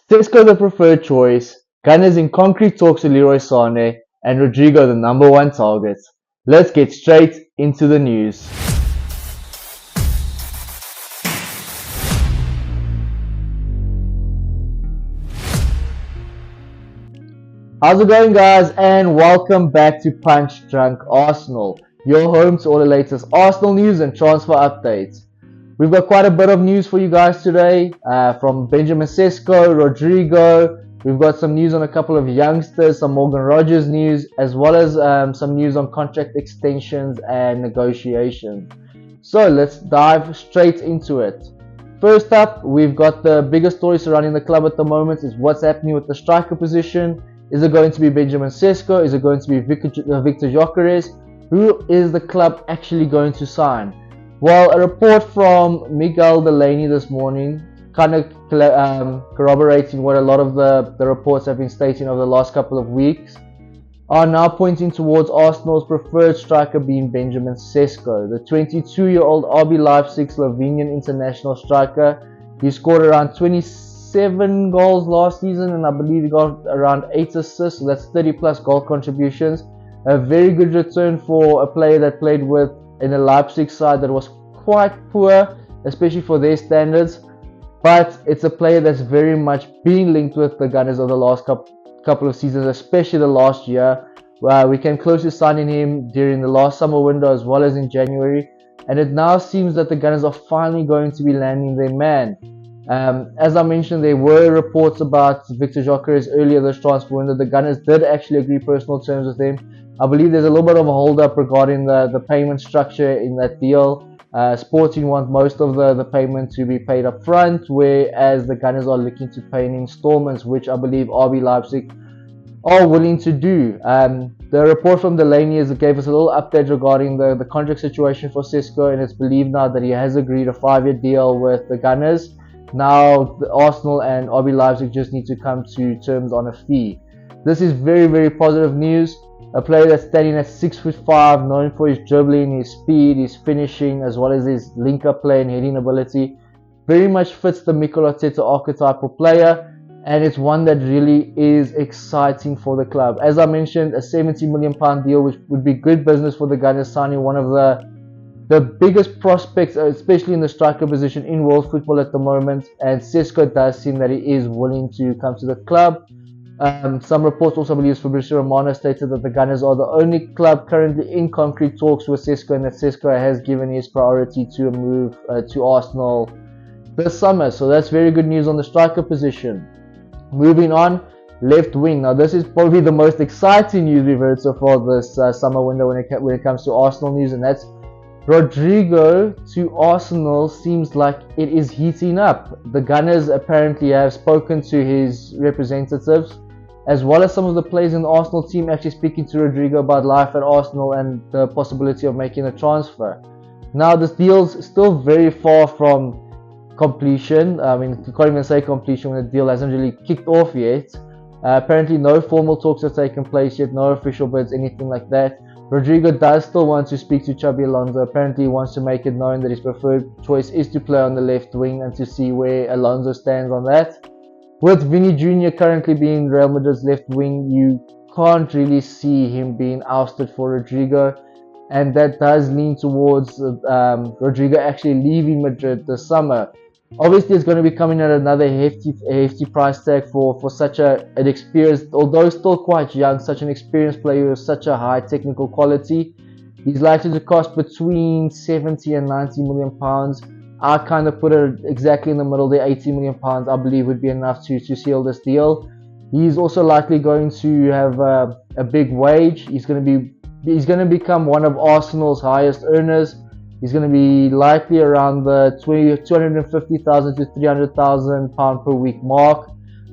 Sesko the preferred choice, Gunners in concrete talks with Leroy Sané, and Rodrygo the number one target. Let's get straight into the news. How's it going, guys? And welcome back to Punch Drunk Arsenal, your home to all the latest Arsenal news and transfer updates. We've got quite a bit of news for you guys today, from Benjamin Sesko, Rodrygo. We've got some news on a couple of youngsters, some Morgan Rogers news, as well as some news on contract extensions and negotiations. So let's dive straight into it. First up, we've got the biggest story surrounding the club at the moment is what's happening with the striker position. Is it going to be Benjamin Sesko? Is it going to be Victor Gyökeres? Who is the club actually going to sign? Well, a report from Miguel Delaney this morning, kind of corroborating what a lot of the reports have been stating over the last couple of weeks, are now pointing towards Arsenal's preferred striker being Benjamin Sesko, the 22-year-old RB Leipzig Slovenian international striker. He scored around 27 goals last season, and I believe he got around 8 assists, so that's 30 plus goal contributions. A very good return for a player that played with in a Leipzig side that was quite poor, especially for their standards. But it's a player that's very much being linked with the Gunners over the last couple of seasons, especially the last year. We came close to signing him during the last summer window as well as in January. And it now seems that the Gunners are finally going to be landing their man. As I mentioned, there were reports about Victor Gyökeres earlier this transfer window. The Gunners did actually agree personal terms with him. I believe there's a little bit of a hold up regarding the payment structure in that deal. Sporting want most of the payment to be paid up front, whereas the Gunners are looking to pay in installments, which I believe RB Leipzig are willing to do. The report from Delaney gave us a little update regarding the contract situation for Sesko, and it's believed now that he has agreed a 5-year deal with the Gunners. Now the Arsenal and RB Leipzig just need to come to terms on a fee. This is very, very positive news. A player that's standing at 6'5", known for his dribbling, his speed, his finishing, as well as his link-up play and heading ability, very much fits the Mikel Arteta archetypal player, and it's one that really is exciting for the club. As I mentioned, a £70 million deal, which would be good business for the Gunners, signing one of the biggest prospects, especially in the striker position in world football at the moment, and Sesko does seem that he is willing to come to the club. Some reports also believe Fabrizio Romano stated that the Gunners are the only club currently in concrete talks with Sesko, and that Sesko has given his priority to a move to Arsenal this summer. So that's very good news on the striker position. Moving on, left wing. Now this is probably the most exciting news we've heard so far this summer window when it comes to Arsenal news, and that's Rodrygo to Arsenal seems like it is heating up. The Gunners apparently have spoken to his representatives, as well as some of the players in the Arsenal team actually speaking to Rodrygo about life at Arsenal and the possibility of making a transfer. Now this deal's still very far from completion. I mean, you can't even say completion when the deal hasn't really kicked off yet. Apparently no formal talks have taken place yet, no official bids, anything like that. Rodrygo does still want to speak to Xabi Alonso. Apparently he wants to make it known that his preferred choice is to play on the left wing, and to see where Alonso stands on that. With Vinny Jr. currently being Real Madrid's left wing, you can't really see him being ousted for Rodrygo, and that does lean towards Rodrygo actually leaving Madrid this summer. Obviously it's going to be coming at another hefty price tag for such an experienced, although still quite young, such an experienced player with such a high technical quality. He's likely to cost between 70 and 90 million pounds. I kind of put it exactly in the middle there. 80 million pounds I believe would be enough to seal this deal. He's also likely going to have a big wage. He's going to become one of Arsenal's highest earners. He's going to be likely around the 250,000 to 300,000 pound per week mark,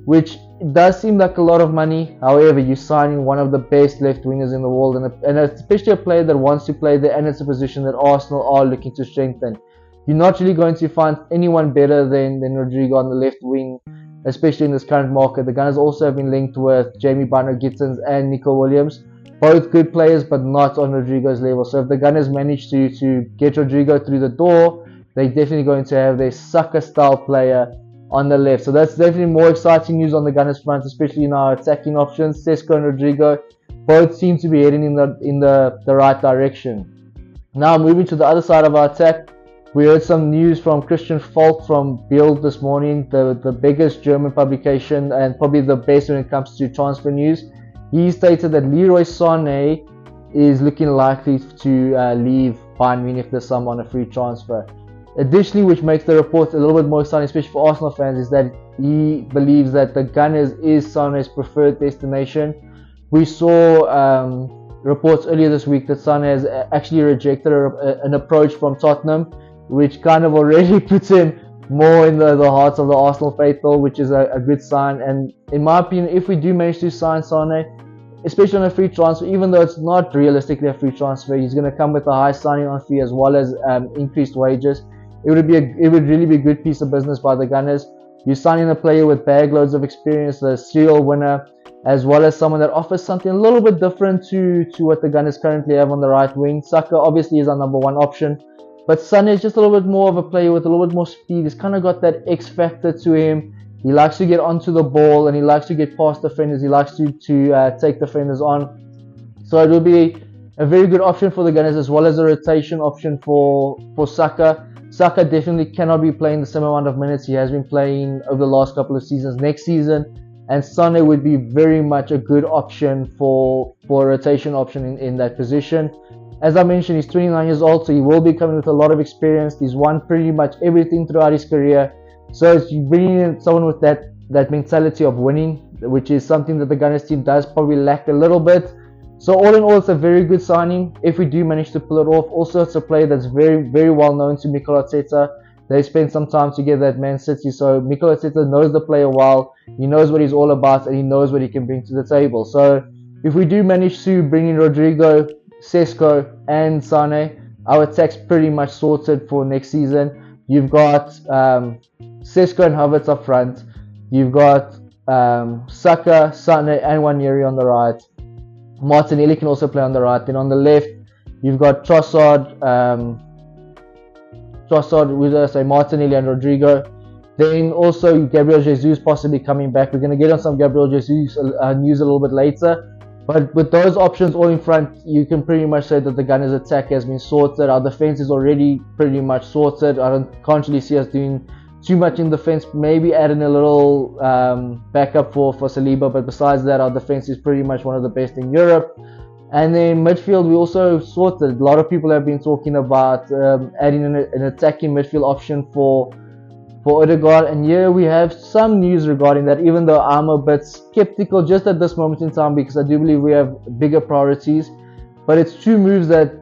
which does seem like a lot of money. However, you're signing one of the best left wingers in the world, and especially a player that wants to play there, and it's a position that Arsenal are looking to strengthen. You're not really going to find anyone better than Rodrygo on the left wing, especially in this current market. The Gunners also have been linked with Jamie Bynoe-Gittens and Nico Williams. Both good players, but not on Rodrygo's level. So if the Gunners manage to get Rodrygo through the door, they're definitely going to have their sucker-style player on the left. So that's definitely more exciting news on the Gunners front, especially in our attacking options. Sesko and Rodrygo both seem to be heading in the right direction. Now moving to the other side of our attack, we heard some news from Christian Falk from Bild this morning, the biggest German publication and probably the best when it comes to transfer news. He stated that Leroy Sané is looking likely to leave Bayern Munich this summer on a free transfer. Additionally, which makes the report a little bit more exciting, especially for Arsenal fans, is that he believes that the Gunners is Sané's preferred destination. We saw reports earlier this week that Sané has actually rejected an approach from Tottenham, which kind of already puts him more in the hearts of the Arsenal faithful, which is a good sign. And in my opinion, if we do manage to sign Sané, especially on a free transfer, even though it's not realistically a free transfer, he's going to come with a high signing on fee as well as increased wages. It would really be a good piece of business by the Gunners. You're signing a player with bag loads of experience, a serial winner, as well as someone that offers something a little bit different to what the Gunners currently have on the right wing. Saka obviously is our number one option, but Sané is just a little bit more of a player with a little bit more speed. He's kind of got that X factor to him. He likes to get onto the ball and he likes to get past defenders. He likes to take defenders on. So it will be a very good option for the Gunners, as well as a rotation option for Saka. Saka definitely cannot be playing the same amount of minutes he has been playing over the last couple of seasons next season, and Sané would be very much a good option for a rotation option in that position. As I mentioned, he's 29 years old, so he will be coming with a lot of experience. He's won pretty much everything throughout his career, so it's bringing in someone with that mentality of winning, which is something that the Gunners team does probably lack a little bit. So all in all, it's a very good signing if we do manage to pull it off. Also, it's a player that's very, very well known to Mikel Arteta. They spent some time together at Man City, so Mikel Arteta knows the player well. He knows what he's all about, and he knows what he can bring to the table. So if we do manage to bring in Rodrygo, Sesko, and Sané, our attack's pretty much sorted for next season. You've got Sesko and Havertz up front. You've got Saka, Sané, and Nwaneri on the right. Martinelli can also play on the right. Then on the left, you've got Trossard, Martinelli and Rodrygo. Then also Gabriel Jesus possibly coming back. We're going to get on some Gabriel Jesus news a little bit later. But with those options all in front, you can pretty much say that the Gunners' attack has been sorted. Our defense is already pretty much sorted. Can't really see us doing too much in defense, maybe adding a little backup for Saliba, but besides that, our defense is pretty much one of the best in Europe. And then midfield, we also sorted. A lot of people have been talking about adding an attacking midfield option for Odegaard, and here we have some news regarding that, even though I'm a bit skeptical just at this moment in time, because I do believe we have bigger priorities. But it's two moves that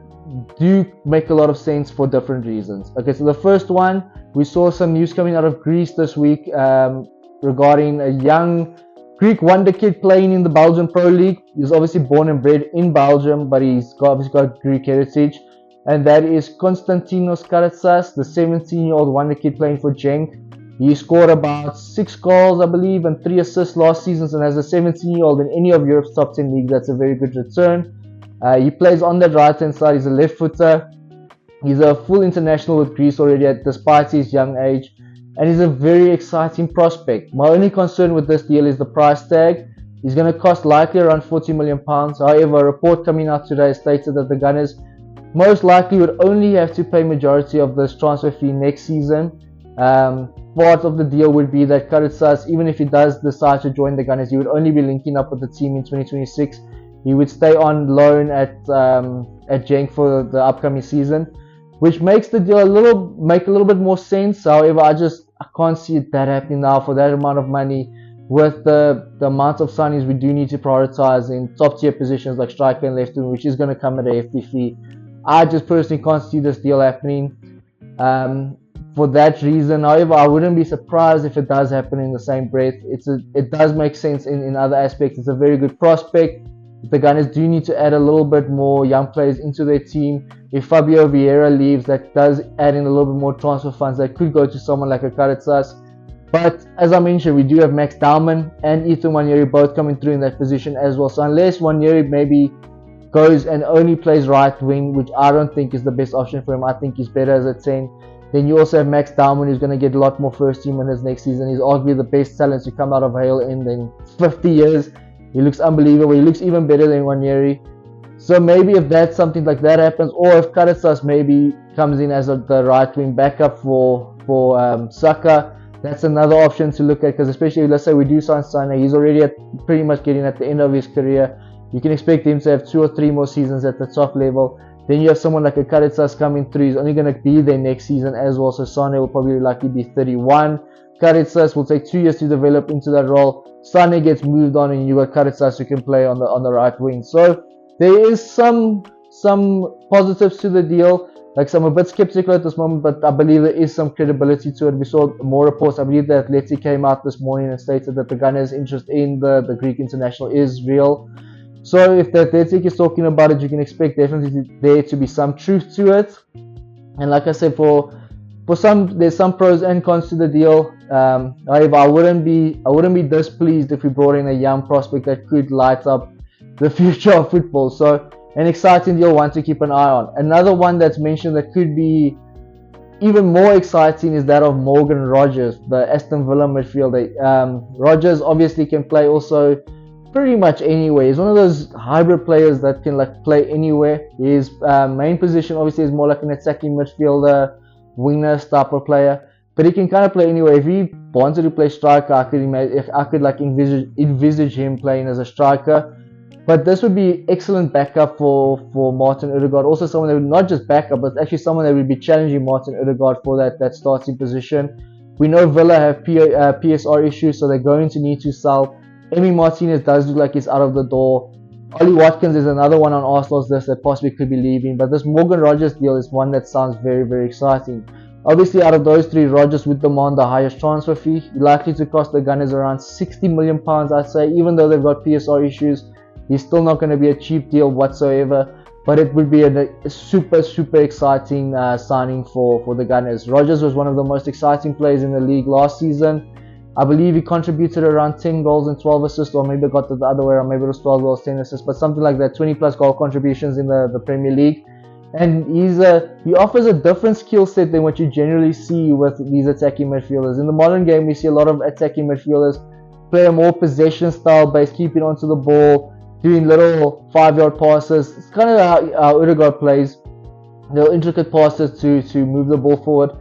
do make a lot of sense for different reasons. Okay, so the first one, we saw some news coming out of Greece this week regarding a young Greek wonder kid playing in the Belgian Pro League. He was obviously born and bred in Belgium, but he's obviously got Greek heritage. And that is Konstantinos Karetsas, the 17-year-old wonder kid playing for Genk. He scored about 6 goals, I believe, and 3 assists last season. And as a 17-year-old in any of Europe's top 10 leagues, that's a very good return. He plays on the right-hand side. He's a left footer. He's a full international with Greece already, despite his young age. And he's a very exciting prospect. My only concern with this deal is the price tag. He's going to cost likely around £40 million. However, a report coming out today stated that the Gunners most likely would only have to pay majority of this transfer fee next season. Part of the deal would be that Karetsas, even if he does decide to join the Gunners, he would only be linking up with the team in 2026. He would stay on loan at Genk for the upcoming season, which makes the deal make a little bit more sense. However, I can't see that happening now for that amount of money. With the amount of signings we do need to prioritize in top tier positions like striker and left wing, which is going to come at a hefty fee. I just personally can't see this deal happening for that reason. However, I wouldn't be surprised if it does happen in the same breath. It does make sense in other aspects. It's a very good prospect. The Gunners do need to add a little bit more young players into their team. If Fabio Vieira leaves, that does add in a little bit more transfer funds that could go to someone like a Karetsas. But as I mentioned, we do have Max Dowman and Ethan Nwaneri both coming through in that position as well. So unless Nwaneri maybe goes and only plays right wing, which I don't think is the best option for him, I think he's better as a 10. Then you also have Max Dowman, who's going to get a lot more first team minutes next season. He's arguably the best talent to come out of Hale in 50 years. He looks unbelievable. He looks even better than Wanyeri. So maybe if that's something like that happens, or if Karetsas maybe comes in as the right wing backup for Saka, that's another option to look at. Because especially let's say we do sign Sane, he's already pretty much getting at the end of his career. You can expect him to have 2 or 3 more seasons at the top level. Then you have someone like a Karetsas coming through. He's only going to be there next season as well. So Sane will probably likely be 31. Karetsas will take 2 years to develop into that role. Sane gets moved on, and you got Karetsas who can play on the right wing. So there is some positives to the deal. Like, so I'm a bit skeptical at this moment, but I believe there is some credibility to it. We saw more reports. I believe that Atleti came out this morning and stated that the Gunners' interest in the Greek international is real. So if the Athletic is talking about it, you can expect definitely there to be some truth to it. And like I said, for some, there's some pros and cons to the deal. However, I wouldn't be displeased if we brought in a young prospect that could light up the future of football. So an exciting deal, one to keep an eye on. Another one that's mentioned that could be even more exciting is that of Morgan Rogers, the Aston Villa midfielder. Rogers obviously can play also pretty much anywhere. He's one of those hybrid players that can like play anywhere. His main position obviously is more like an attacking midfielder, winger type of player, but he can kind of play anywhere. If he wanted to play striker, I could like envisage him playing as a striker. But this would be excellent backup for Martin Ødegaard. Also someone that would not just backup, but actually someone that would be challenging Martin Ødegaard for that starting position. We know Villa have PSR issues, so they're going to need to sell. Emi Martinez does look like he's out of the door. Ollie Watkins is another one on Arsenal's list that possibly could be leaving. But this Morgan Rogers deal is one that sounds very, very exciting. Obviously, out of those 3, Rogers would demand the highest transfer fee. Likely to cost the Gunners around £60 million, I'd say. Even though they've got PSR issues, he's still not going to be a cheap deal whatsoever. But it would be a super, super exciting signing for the Gunners. Rogers was one of the most exciting players in the league last season. I believe he contributed around 10 goals and 12 assists, or maybe I got the other way around, maybe it was 12 goals, 10 assists, but something like that, 20 plus goal contributions in the Premier League. And he offers a different skill set than what you generally see with these attacking midfielders. In the modern game, we see a lot of attacking midfielders play a more possession style based, keeping onto the ball, doing little 5-yard passes. It's kind of how Ødegaard plays, little intricate passes to move the ball forward.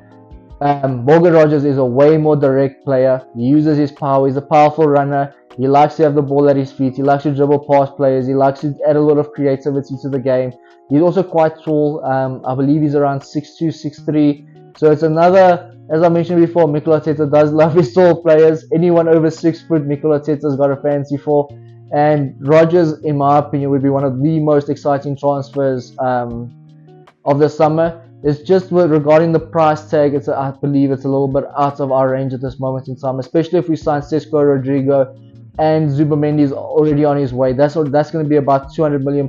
Morgan Rogers is a way more direct player. He uses his power. He's a powerful runner. He likes to have the ball at his feet. He likes to dribble past players. He likes to add a lot of creativity to the game. He's also quite tall. I believe he's around 6'2", 6'3". So it's another, as I mentioned before, Mikel Arteta does love his tall players. Anyone over 6 foot, Mikel Arteta's got a fancy for. And Rogers, in my opinion, would be one of the most exciting transfers of the summer. It's just regarding the price tag, I believe it's a little bit out of our range at this moment in time, especially if we sign Sesko, Rodrygo, and Zubamendi is already on his way. That's going to be about £200 million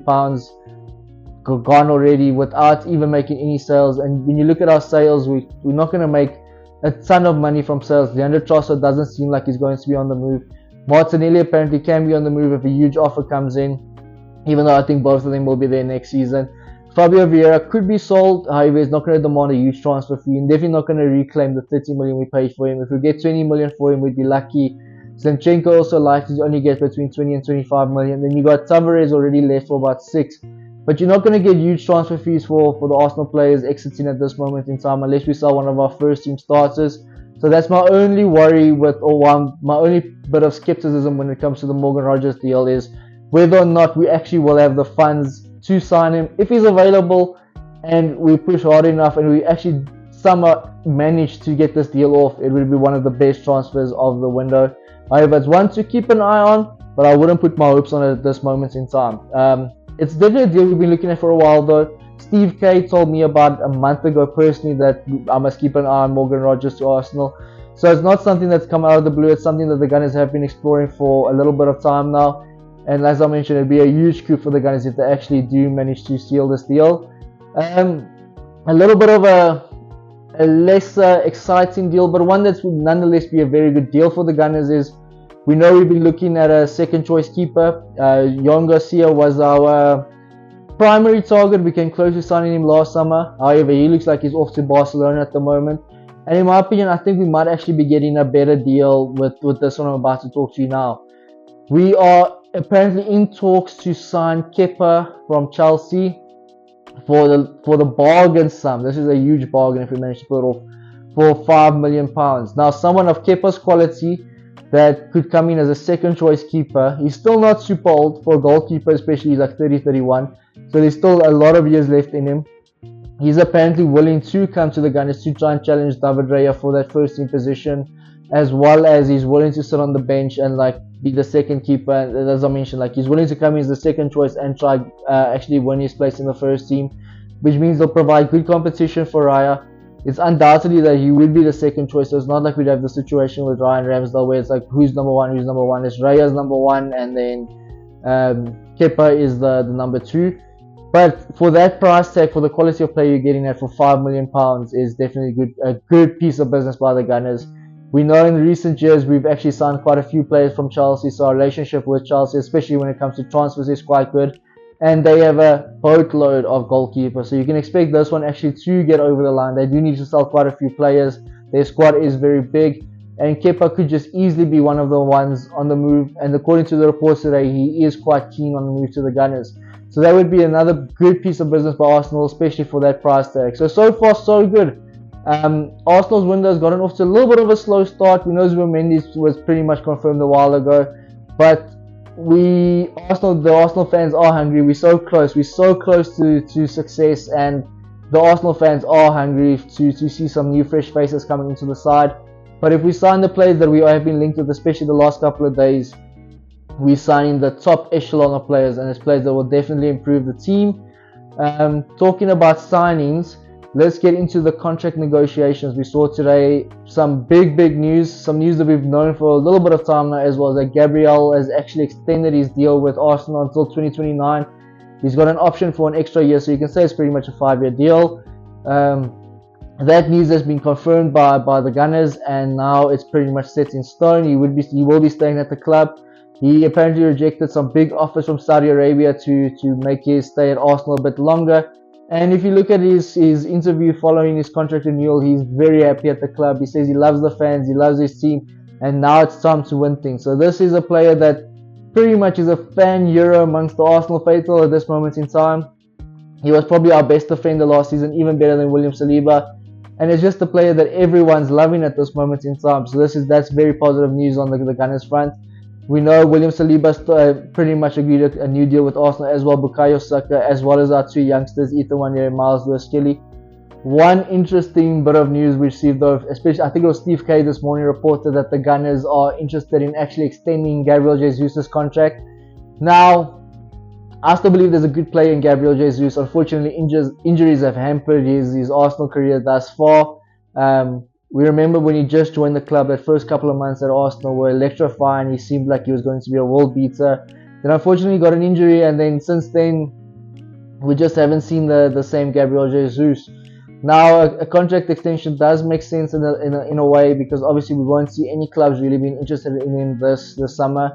gone already without even making any sales. And when you look at our sales, we're not going to make a ton of money from sales. Leandro Trossard doesn't seem like he's going to be on the move. Martinelli apparently can be on the move if a huge offer comes in, even though I think both of them will be there next season. Fabio Vieira could be sold, however, he's not going to demand a huge transfer fee and definitely not going to reclaim the 30 million we paid for him. If we get 20 million for him, we'd be lucky. Zinchenko also likely to only get between 20 and 25 million. Then you got Tavares already left for about 6. But you're not going to get huge transfer fees for the Arsenal players exiting at this moment in time unless we sell one of our first team starters. So that's my only worry my only bit of skepticism when it comes to the Morgan Rogers deal is whether or not we actually will have the funds to sign him. If he's available and we push hard enough and we actually somehow manage to get this deal off, it will be one of the best transfers of the window. However, it's one to keep an eye on, but I wouldn't put my hopes on it at this moment in time. It's definitely a deal we've been looking at for a while though. Steve K told me about a month ago personally that I must keep an eye on Morgan Rogers to Arsenal. So it's not something that's come out of the blue. It's something that the Gunners have been exploring for a little bit of time now. And as I mentioned, it'd be a huge coup for the Gunners if they actually do manage to seal this deal. A little bit of a less exciting deal, but one that would nonetheless be a very good deal for the Gunners is we know we've been looking at a second choice keeper. Jon Garcia was our primary target. We came close to signing him last summer. However, he looks like he's off to Barcelona at the moment. And in my opinion, I think we might actually be getting a better deal with this one I'm about to talk to you now. We are apparently in talks to sign Kepa from Chelsea for the bargain sum. This is a huge bargain if we manage to pull it off for £5 million. Now, someone of Kepa's quality that could come in as a second choice keeper. He's still not super old for a goalkeeper, especially he's like 30, 31. So there's still a lot of years left in him. He's apparently willing to come to the Gunners to try and challenge David Raya for that first team position, as well as he's willing to sit on the bench and like be the second keeper. And as I mentioned, like he's willing to come in as the second choice and try actually win his place in the first team, which means they'll provide good competition for Raya. It's undoubtedly that he will be the second choice. So it's not like we'd have the situation with Ryan Ramsdale where it's like who's number one, who's number one. It's Raya's number one, and then Kepa is the number two. But for that price tag, for the quality of play you're getting at for £5 million, is definitely a good piece of business by the Gunners. We know in recent years we've actually signed quite a few players from Chelsea, so our relationship with Chelsea, especially when it comes to transfers, is quite good. And they have a boatload of goalkeepers, so you can expect this one actually to get over the line. They do need to sell quite a few players. Their squad is very big, and Kepa could just easily be one of the ones on the move. And according to the reports today, he is quite keen on the move to the Gunners. So that would be another good piece of business by Arsenal, especially for that price tag. So far, so good. Arsenal's window has gotten off to a little bit of a slow start. We know Zubimendi was pretty much confirmed a while ago, but the Arsenal fans are hungry. We're so close to success, and the Arsenal fans are hungry to see some new fresh faces coming into the side. But if we sign the players that we have been linked with, especially the last couple of days, we're signing the top echelon of players, and it's players that will definitely improve the team. Talking about signings, let's get into the contract negotiations. We saw today some big news, some news that we've known for a little bit of time now, as well, that Gabriel has actually extended his deal with Arsenal until 2029. He's got an option for an extra year, so you can say it's pretty much a 5-year deal. That news has been confirmed by the Gunners, and now it's pretty much set in stone. He will be staying at the club. He apparently rejected some big offers from Saudi Arabia to make his stay at Arsenal a bit longer. And if you look at his interview following his contract renewal, he's very happy at the club. He says he loves the fans, he loves his team, and now it's time to win things. So this is a player that pretty much is a fan hero amongst the Arsenal faithful at this moment in time. He was probably our best defender last season, even better than William Saliba. And it's just a player that everyone's loving at this moment in time. So that's very positive news on the Gunners front. We know William Saliba pretty much agreed a new deal with Arsenal as well, Bukayo Saka, as well as our two youngsters, Ethan Wanyere and Miles Lewis-Kelly. One interesting bit of news we received, though, especially I think it was Steve K this morning, reported that the Gunners are interested in actually extending Gabriel Jesus' contract. Now, I still believe there's a good player in Gabriel Jesus. Unfortunately, injuries have hampered his Arsenal career thus far. We remember when he just joined the club, that first couple of months at Arsenal were electrifying. He seemed like he was going to be a world beater. Then unfortunately got an injury, and then since then we just haven't seen the same Gabriel Jesus. Now a contract extension does make sense in a way, because obviously we won't see any clubs really being interested in him this summer.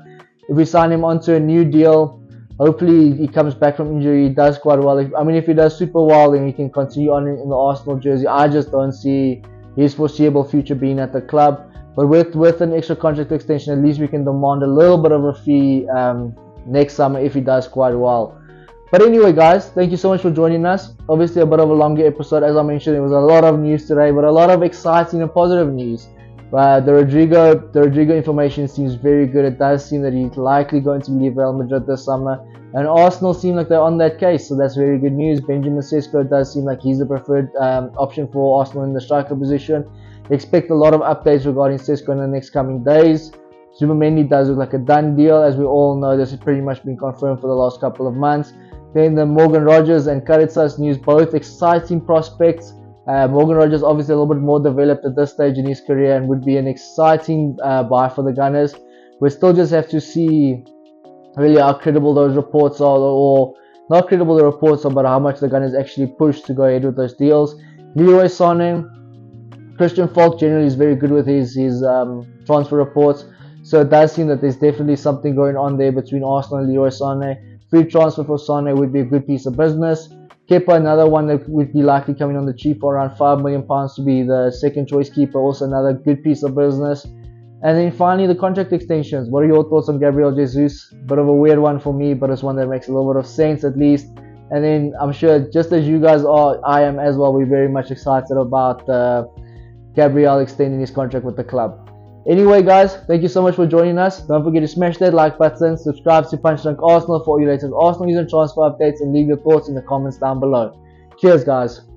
If we sign him onto a new deal, hopefully he comes back from injury, he does quite well. If he does super well, then he can continue on in the Arsenal jersey. I just don't see his foreseeable future being at the club. But with an extra contract extension, at least we can demand a little bit of a fee next summer if he does quite well. But anyway, guys, thank you so much for joining us. Obviously a bit of a longer episode. As I mentioned, there was a lot of news today, but a lot of exciting and positive news. The Rodrygo information seems very good. It does seem that he's likely going to leave Real Madrid this summer, and Arsenal seem like they're on that case, so that's very good news. Benjamin Sesko does seem like he's the preferred option for Arsenal in the striker position. Expect a lot of updates regarding Sesko in the next coming days. Zubimendi does look like a done deal. As we all know, this has pretty much been confirmed for the last couple of months. Then the Morgan Rogers and Karetsas news, both exciting prospects. Morgan Rogers obviously a little bit more developed at this stage in his career and would be an exciting buy for the Gunners. We still just have to see really how credible those reports are, or not credible the reports are, but how much the Gunners actually push to go ahead with those deals. Leroy Sané, Christian Falk generally is very good with his transfer reports, so it does seem that there's definitely something going on there between Arsenal and Leroy Sané. Free transfer for Sane would be a good piece of business. Kepa, another one that would be likely coming on the cheap for around £5 million to be the second choice keeper, also another good piece of business. And then finally, the contract extensions. What are your thoughts on Gabriel Jesus? Bit of a weird one for me, but it's one that makes a little bit of sense at least. And then I'm sure, just as you guys are, I am as well, we're very much excited about Gabriel extending his contract with the club. Anyway, guys, thank you so much for joining us. Don't forget to smash that like button, subscribe to Punch Drunk Arsenal for all your latest Arsenal news and transfer updates, and leave your thoughts in the comments down below. Cheers, guys.